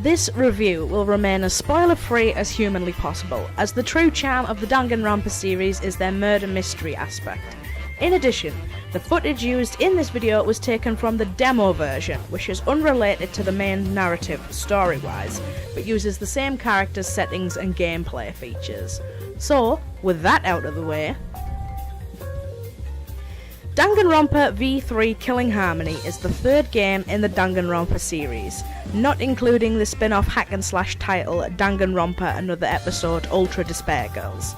This review will remain as spoiler-free as humanly possible, as the true charm of the Danganronpa series is their murder mystery aspect. In addition, the footage used in this video was taken from the demo version, which is unrelated to the main narrative story-wise, but uses the same characters, settings and gameplay features. So, with that out of the way, Danganronpa V3 Killing Harmony is the third game in the Danganronpa series, not including the spin-off hack-and-slash title Danganronpa Another Episode Ultra Despair Girls.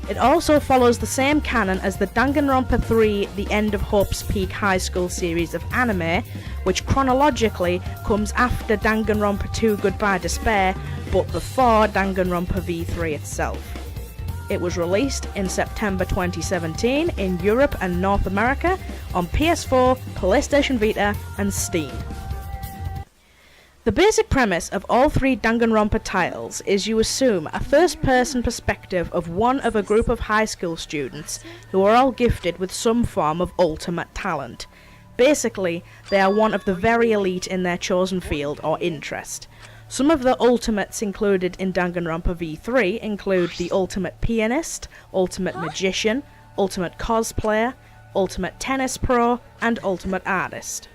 It also follows the same canon as the Danganronpa 3 The End of Hope's Peak High School series of anime, which chronologically comes after Danganronpa 2 Goodbye Despair, but before Danganronpa V3 itself. It was released in September 2017 in Europe and North America on PS4, PlayStation Vita and Steam. The basic premise of all three Danganronpa titles is you assume a first-person perspective of one of a group of high school students who are all gifted with some form of ultimate talent. Basically, they are one of the very elite in their chosen field or interest. Some of the ultimates included in Danganronpa V3 include the ultimate pianist, ultimate magician, ultimate cosplayer, ultimate tennis pro, and ultimate artist.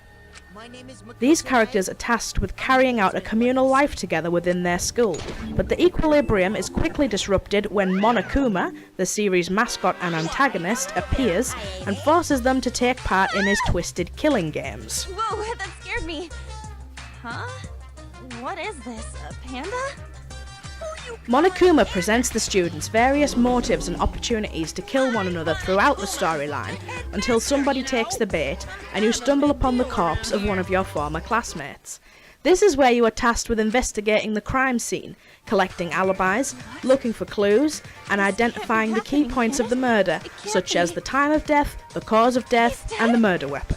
These characters are tasked with carrying out a communal life together within their school, but the equilibrium is quickly disrupted when Monokuma, the series' mascot and antagonist, appears and forces them to take part in his twisted killing games. Whoa, that scared me! Huh? What is this, a panda? Monokuma presents the students various motives and opportunities to kill one another throughout the storyline until somebody takes the bait and you stumble upon the corpse of one of your former classmates. This is where you are tasked with investigating the crime scene, collecting alibis, looking for clues, and identifying the key points of the murder, such as the time of death, the cause of death, and the murder weapon.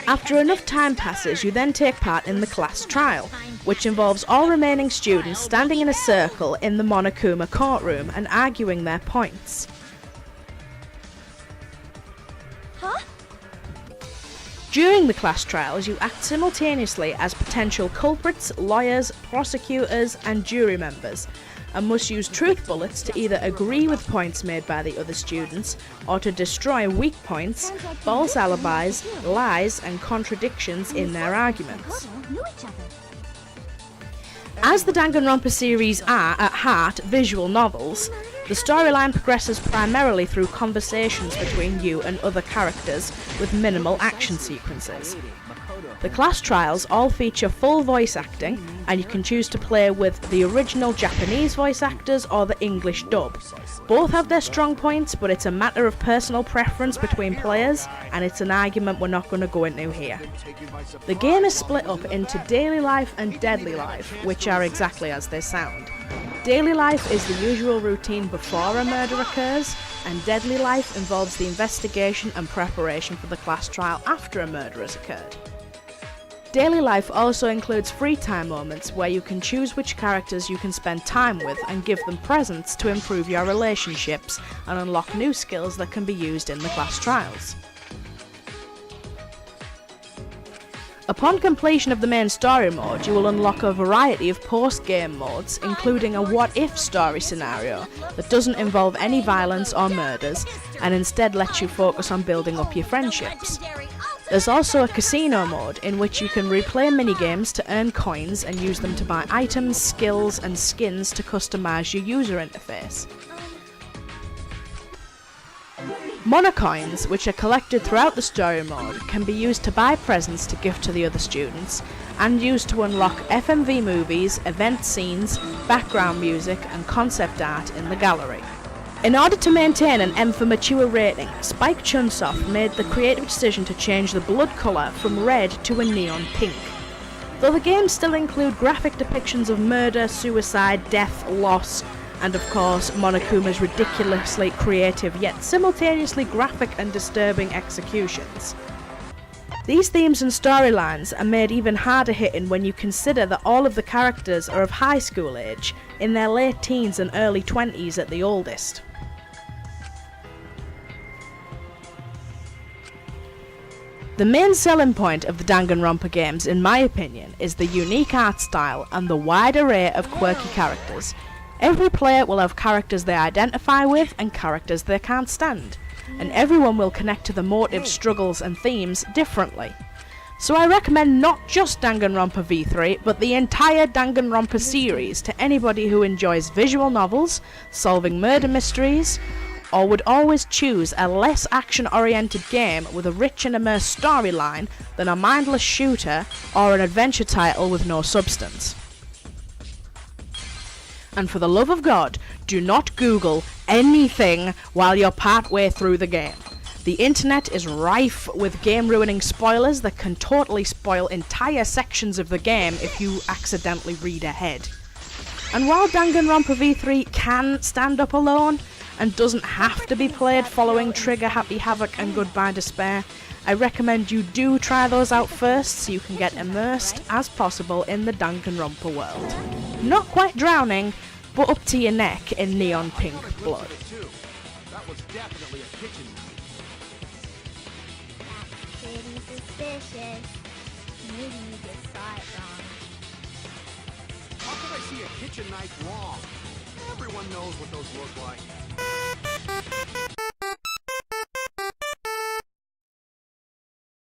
After enough time passes, you then take part in the class trial, which involves all remaining students standing in a circle in the Monokuma courtroom and arguing their points. Huh? During the class trials, you act simultaneously as potential culprits, lawyers, prosecutors, and jury members, and must use truth bullets to either agree with points made by the other students, or to destroy weak points, false alibis, lies, and contradictions in their arguments. As the Danganronpa series are, at heart, visual novels, the storyline progresses primarily through conversations between you and other characters with minimal action sequences. The class trials all feature full voice acting, and you can choose to play with the original Japanese voice actors or the English dub. Both have their strong points, but it's a matter of personal preference between players, and it's an argument we're not going to go into here. The game is split up into daily life and deadly life, which are exactly as they sound. Daily life is the usual routine before a murder occurs, and deadly life involves the investigation and preparation for the class trial after a murder has occurred. Daily life also includes free time moments where you can choose which characters you can spend time with and give them presents to improve your relationships and unlock new skills that can be used in the class trials. Upon completion of the main story mode, you will unlock a variety of post-game modes, including a what-if story scenario that doesn't involve any violence or murders and instead lets you focus on building up your friendships. There's also a casino mode in which you can replay minigames to earn coins and use them to buy items, skills, and skins to customize your user interface. Monocoins, which are collected throughout the story mode, can be used to buy presents to gift to the other students, and used to unlock FMV movies, event scenes, background music, and concept art in the gallery. In order to maintain an M for Mature rating, Spike Chunsoft made the creative decision to change the blood colour from red to a neon pink. Though the games still include graphic depictions of murder, suicide, death, loss, and of course Monokuma's ridiculously creative yet simultaneously graphic and disturbing executions. These themes and storylines are made even harder hitting when you consider that all of the characters are of high school age, in their late teens and early 20s at the oldest. The main selling point of the Danganronpa games, in my opinion, is the unique art style and the wide array of quirky characters. Every player will have characters they identify with and characters they can't stand, and everyone will connect to the motives, struggles and themes differently. So I recommend not just Danganronpa V3, but the entire Danganronpa series to anybody who enjoys visual novels, solving murder mysteries, or would always choose a less action-oriented game with a rich and immersed storyline than a mindless shooter or an adventure title with no substance. And for the love of God, do not Google anything while you're partway through the game. The internet is rife with game-ruining spoilers that can totally spoil entire sections of the game if you accidentally read ahead. And while Danganronpa V3 can stand up alone, and doesn't have to be played following Trigger, Happy Havoc and Goodbye Despair, I recommend you do try those out first so you can get immersed as possible in the Danganronpa world. Not quite drowning, but up to your neck in neon pink blood. That was definitely a kitchen knife. Pretty suspicious. Maybe you just saw it wrong. How could I see a kitchen knife wrong? Everyone knows what those look like.